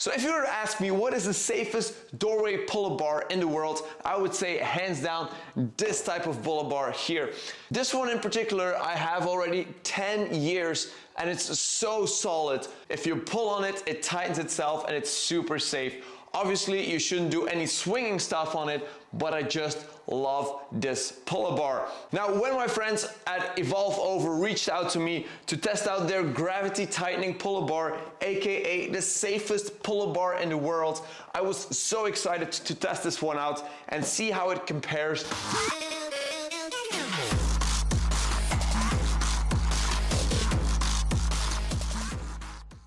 So if you were to ask me what is the safest doorway pull-up bar in the world, I would say hands down this type of pull-up bar here. This one in particular I have already 10 years and it's so solid. If you pull on it, it tightens itself and it's super safe. Obviously you shouldn't do any swinging stuff on it, but I just love this pull-up bar. Now when my friends at Evolve Over reached out to me to test out their gravity tightening pull-up bar, aka the safest pull-up bar in the world, I was so excited to test this one out and see how it compares.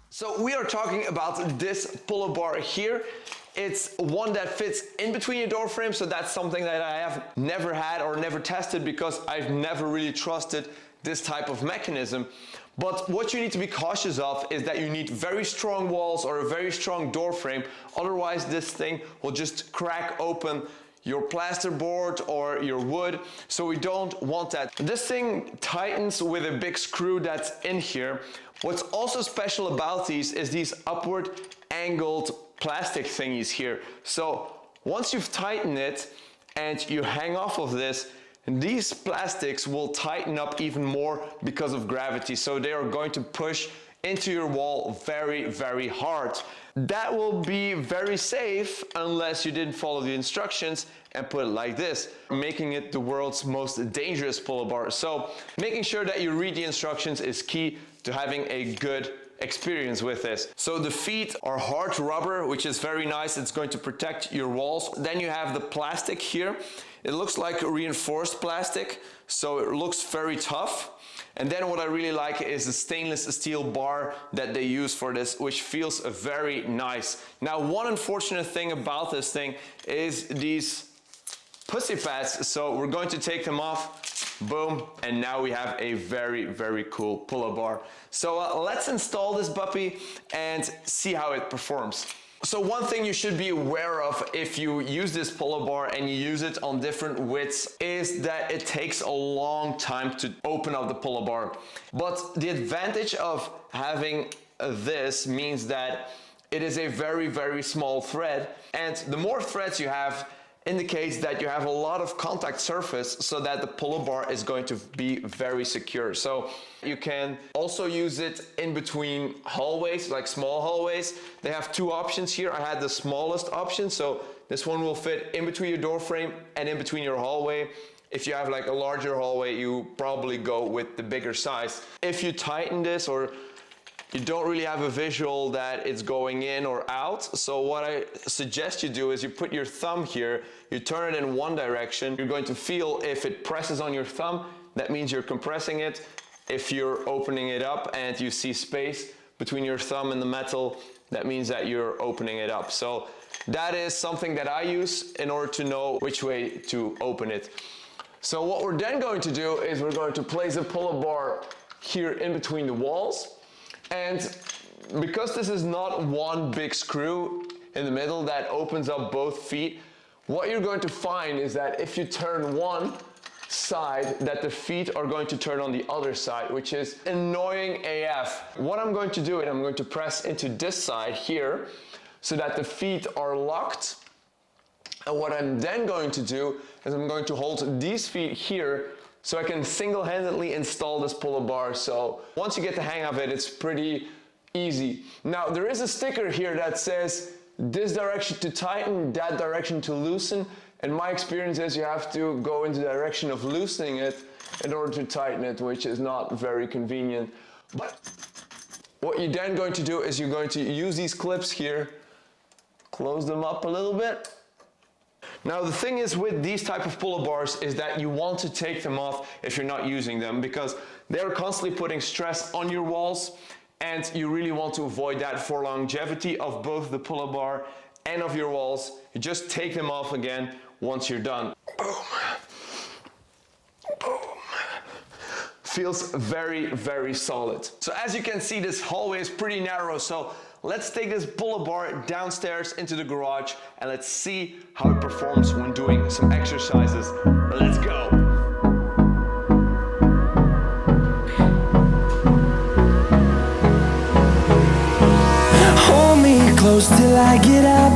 So we are talking about this pull-up bar here. It's one that fits in between your door frame, so that's something that I have never had or never tested because I've never really trusted this type of mechanism. But what you need to be cautious of is that you need very strong walls or a very strong door frame, otherwise this thing will just crack open your plasterboard or your wood, so we don't want that. This thing tightens with a big screw that's in here. What's also special about these is these upward angled plastic thingies here. So once you've tightened it and you hang off of this, these plastics will tighten up even more because of gravity. So they are going to push into your wall very, very hard. That will be very safe unless you didn't follow the instructions and put it like this, making it the world's most dangerous pull-up bar. So making sure that you read the instructions is key to having a good experience with this. So the feet are hard rubber, which is very nice. It's going to protect your walls. Then you have the plastic here. It looks like reinforced plastic, so it looks very tough. And then what I really like is the stainless steel bar that they use for this, which feels very nice. Now, one unfortunate thing about this thing is these pussy pads. So we're going to take them off, boom, and now we have a very, very cool pull-up bar. So let's install this puppy and see how it performs. So one thing you should be aware of if you use this pull-up bar and you use it on different widths is that it takes a long time to open up the pull-up bar. But the advantage of having this means that it is a very, very small thread, and the more threads you have indicates that you have a lot of contact surface so that the pull-up bar is going to be very secure. So you can also use it in between hallways, like small hallways. They have two options here. I had the smallest option, so this one will fit in between your door frame and in between your hallway. If you have like a larger hallway, you probably go with the bigger size. If you tighten this or you don't really have a visual that it's going in or out. So what I suggest you do is you put your thumb here, you turn it in one direction. You're going to feel if it presses on your thumb, that means you're compressing it. If you're opening it up and you see space between your thumb and the metal, that means that you're opening it up. So that is something that I use in order to know which way to open it. So what we're then going to do is we're going to place a pull-up bar here in between the walls. And because this is not one big screw in the middle that opens up both feet, what you're going to find is that if you turn one side, that the feet are going to turn on the other side, which is annoying AF. What I'm going to do is I'm going to press into this side here so that the feet are locked. And what I'm then going to do is I'm going to hold these feet here so I can single-handedly install this pull-up bar. So once you get the hang of it, it's pretty easy. Now there is a sticker here that says this direction to tighten, that direction to loosen. And my experience is you have to go in the direction of loosening it in order to tighten it, which is not very convenient. But what you're then going to do is you're going to use these clips here, close them up a little bit. Now the thing is with these type of pull-up bars is that you want to take them off if you're not using them, because they're constantly putting stress on your walls, and you really want to avoid that for longevity of both the pull-up bar and of your walls. You just take them off again once you're done. Boom. Boom. Feels very, very solid. So as you can see, this hallway is pretty narrow, so let's take this pull-up bar downstairs into the garage and let's see how it performs when doing some exercises. Let's go. Hold me close till I get up.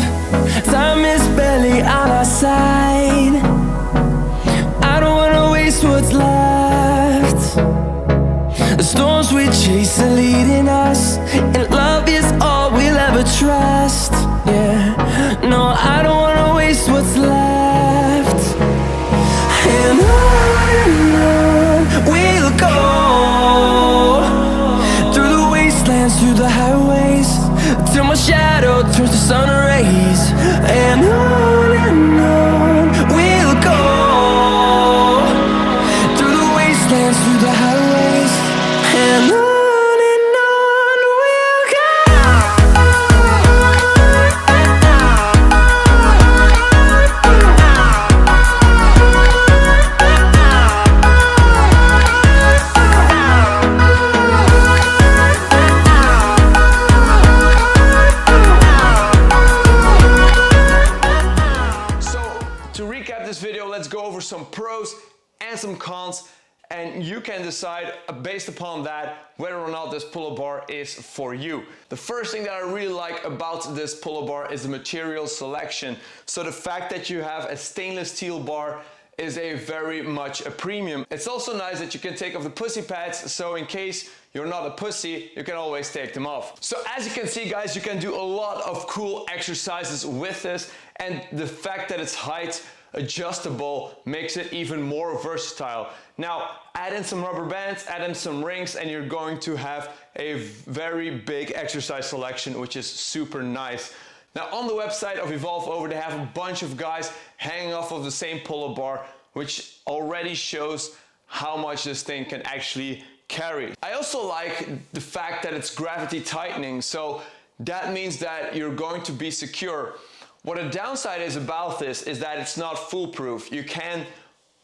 Time is barely on our side. I don't wanna waste what's left. The storms we chase are leading us, and love is all we'll ever trust. Yeah, no, I don't wanna waste what's left. And on we'll go, through the wastelands, through the highways, till my shadow turns to sun rays. And on we'll go, through the wastelands, through the highways, and on we'll go. This video, let's go over some pros and some cons, and you can decide based upon that whether or not this pull-up bar is for you. The first thing that I really like about this pull-up bar is the material selection. So the fact that you have a stainless steel bar is a very much a premium. It's also nice that you can take off the pussy pads, so in case you're not a pussy, you can always take them off. So as you can see, guys, you can do a lot of cool exercises with this, and the fact that it's height adjustable makes it even more versatile. Now add in some rubber bands, add in some rings, and you're going to have a very big exercise selection, which is super nice. Now on the website of Evolve Over, they have a bunch of guys hanging off of the same pull-up bar, which already shows how much this thing can actually carry. I also like the fact that it's gravity tightening, so that means that you're going to be secure. What a downside is about this is that it's not foolproof. You can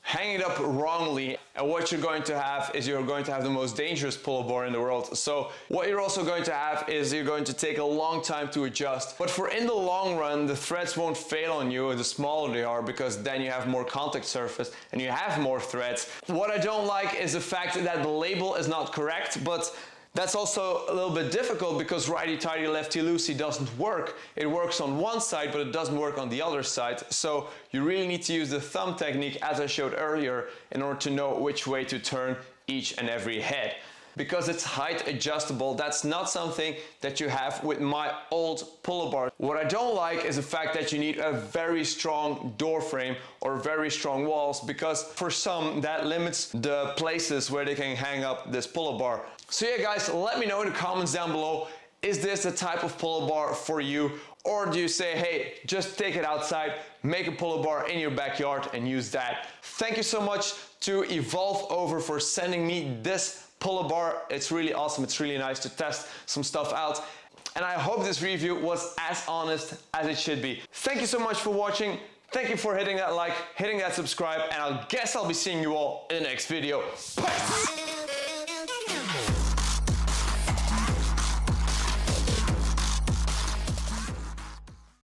hang it up wrongly, and what you're going to have is you're going to have the most dangerous pull-up bar in the world. So what you're also going to have is you're going to take a long time to adjust. But for in the long run, the threads won't fail on you the smaller they are, because then you have more contact surface and you have more threads. What I don't like is the fact that the label is not correct, but that's also a little bit difficult because righty-tighty, lefty-loosey doesn't work. It works on one side, but it doesn't work on the other side. So you really need to use the thumb technique, as I showed earlier, in order to know which way to turn each and every head. Because it's height adjustable, that's not something that you have with my old pull-up bar. What I don't like is the fact that you need a very strong door frame or very strong walls, because for some that limits the places where they can hang up this pull-up bar. So yeah guys, let me know in the comments down below, is this the type of pull-up bar for you? Or do you say, hey, just take it outside, make a pull-up bar in your backyard and use that? Thank you so much to Evolve Over for sending me this pull-up bar. It's really awesome. It's really nice to test some stuff out. And I hope this review was as honest as it should be. Thank you so much for watching. Thank you for hitting that like, hitting that subscribe, and I guess I'll be seeing you all in the next video. Peace!